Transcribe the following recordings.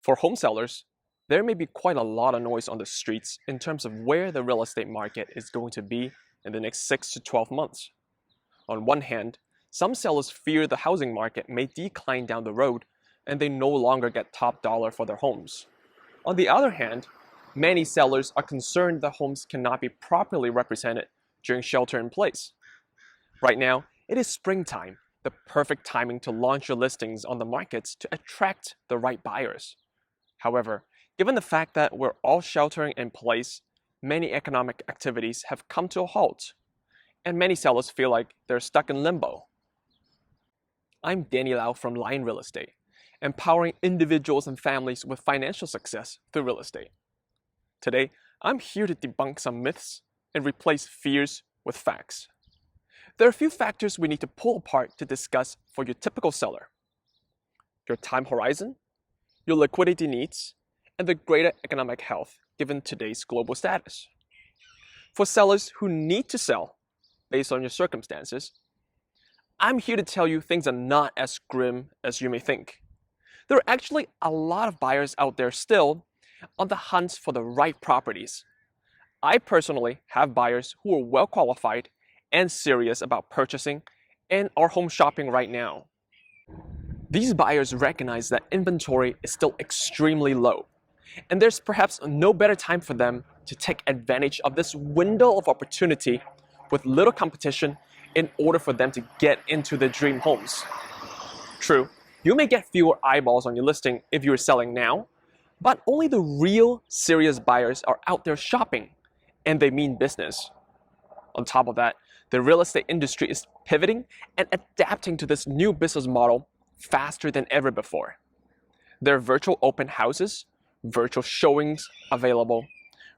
For home sellers, there may be quite a lot of noise on the streets in terms of where the real estate market is going to be in the next 6 to 12 months. On one hand, some sellers fear the housing market may decline down the road and they no longer get top dollar for their homes. On the other hand, many sellers are concerned that homes cannot be properly represented during shelter in place. Right now, it is springtime, the perfect timing to launch your listings on the markets to attract the right buyers. However, given the fact that we're all sheltering in place, many economic activities have come to a halt, and many sellers feel like they're stuck in limbo. I'm Danny Lau from Lion Real Estate, empowering individuals and families with financial success through real estate. Today, I'm here to debunk some myths and replace fears with facts. There are a few factors we need to pull apart to discuss for your typical seller: your time horizon, your liquidity needs, and the greater economic health given today's global status. For sellers who need to sell based on your circumstances, I'm here to tell you things are not as grim as you may think. There are actually a lot of buyers out there still on the hunt for the right properties. I personally have buyers who are well qualified and serious about purchasing and are home shopping right now. These buyers recognize that inventory is still extremely low, and there's perhaps no better time for them to take advantage of this window of opportunity with little competition in order for them to get into their dream homes. True, you may get fewer eyeballs on your listing if you're selling now, but only the real serious buyers are out there shopping, and they mean business. On top of that, the real estate industry is pivoting and adapting to this new business model faster than ever before. There are virtual open houses, virtual showings available.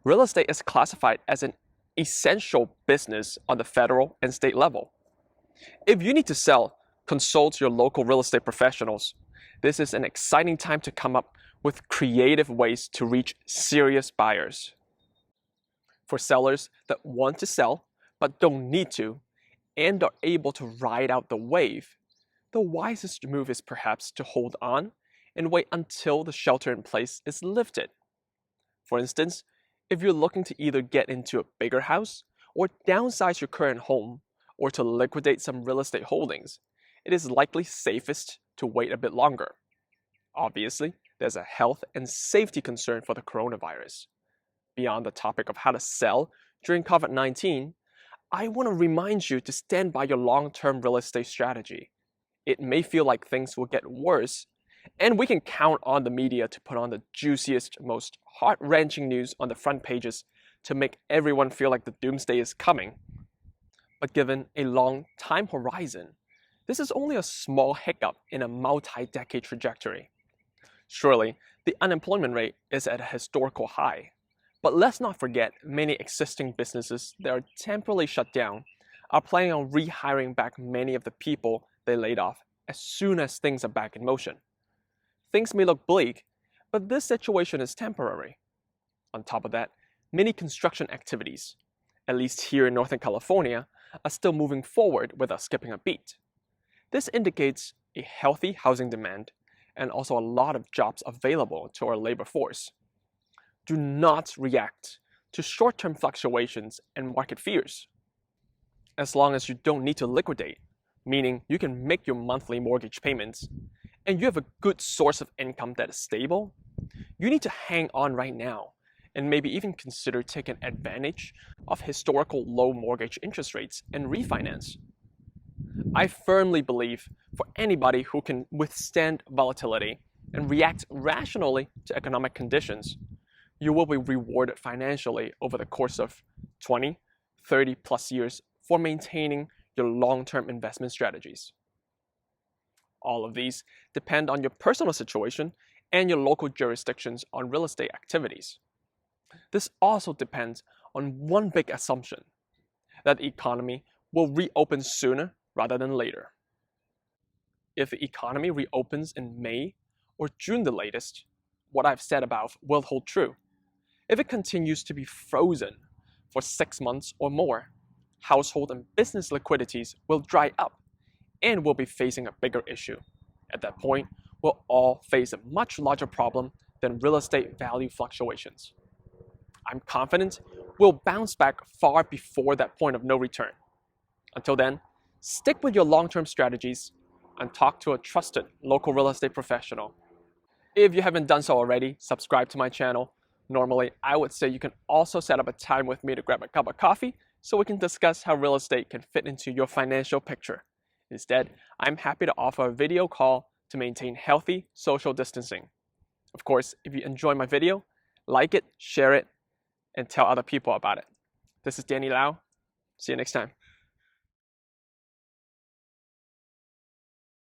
Real estate is classified as an essential business on the federal and state level. If you need to sell, consult your local real estate professionals. This is an exciting time to come up with creative ways to reach serious buyers. For sellers that want to sell but don't need to and are able to ride out the wave, the wisest move is perhaps to hold on and wait until the shelter in place is lifted. For instance, if you're looking to either get into a bigger house or downsize your current home or to liquidate some real estate holdings, it is likely safest to wait a bit longer. Obviously, there's a health and safety concern for the coronavirus. Beyond the topic of how to sell during COVID-19, I want to remind you to stand by your long-term real estate strategy. It may feel like things will get worse, and we can count on the media to put on the juiciest, most heart-wrenching news on the front pages to make everyone feel like the doomsday is coming. But given a long time horizon, this is only a small hiccup in a multi-decade trajectory. Surely, the unemployment rate is at a historical high. But let's not forget many existing businesses that are temporarily shut down are planning on rehiring back many of the people they laid off as soon as things are back in motion. Things may look bleak, but this situation is temporary. On top of that, many construction activities, at least here in Northern California, are still moving forward without skipping a beat. This indicates a healthy housing demand and also a lot of jobs available to our labor force. Do not react to short-term fluctuations and market fears. As long as you don't need to liquidate, meaning you can make your monthly mortgage payments, and you have a good source of income that is stable, you need to hang on right now and maybe even consider taking advantage of historical low mortgage interest rates and refinance. I firmly believe for anybody who can withstand volatility and react rationally to economic conditions, you will be rewarded financially over the course of 20, 30 plus years for maintaining your long-term investment strategies. All of these depend on your personal situation and your local jurisdictions on real estate activities. This also depends on one big assumption, that the economy will reopen sooner rather than later. If the economy reopens in May or June the latest, what I've said above will hold true. If it continues to be frozen for 6 months or more, household and business liquidities will dry up and we'll be facing a bigger issue. At that point, we'll all face a much larger problem than real estate value fluctuations. I'm confident we'll bounce back far before that point of no return. Until then, stick with your long-term strategies and talk to a trusted local real estate professional. If you haven't done so already, subscribe to my channel. Normally, I would say you can also set up a time with me to grab a cup of coffee so we can discuss how real estate can fit into your financial picture. Instead, I'm happy to offer a video call to maintain healthy social distancing. Of course, if you enjoy my video, like it, share it, and tell other people about it. This is Danny Lau. See you next time.